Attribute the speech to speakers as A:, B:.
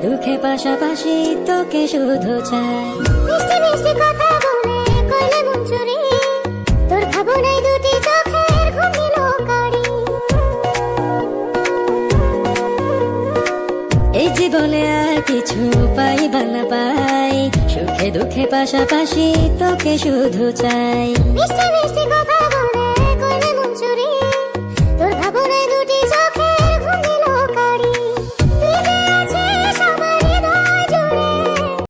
A: দুঃখে পাশাপাশি তোকে শুধু চাই।
B: মিষ্টি মিষ্টি কথা বলে কইলে মন চুরি, তোর ভাবনাই দুটি চোখের ঘুম দিল কারি।
A: এই জীবনে আর কিছু পাই বা না পাই, সুখে দুঃখে পাশাপাশি তোকে শুধু চাই।
B: মিষ্টি মিষ্টি কথা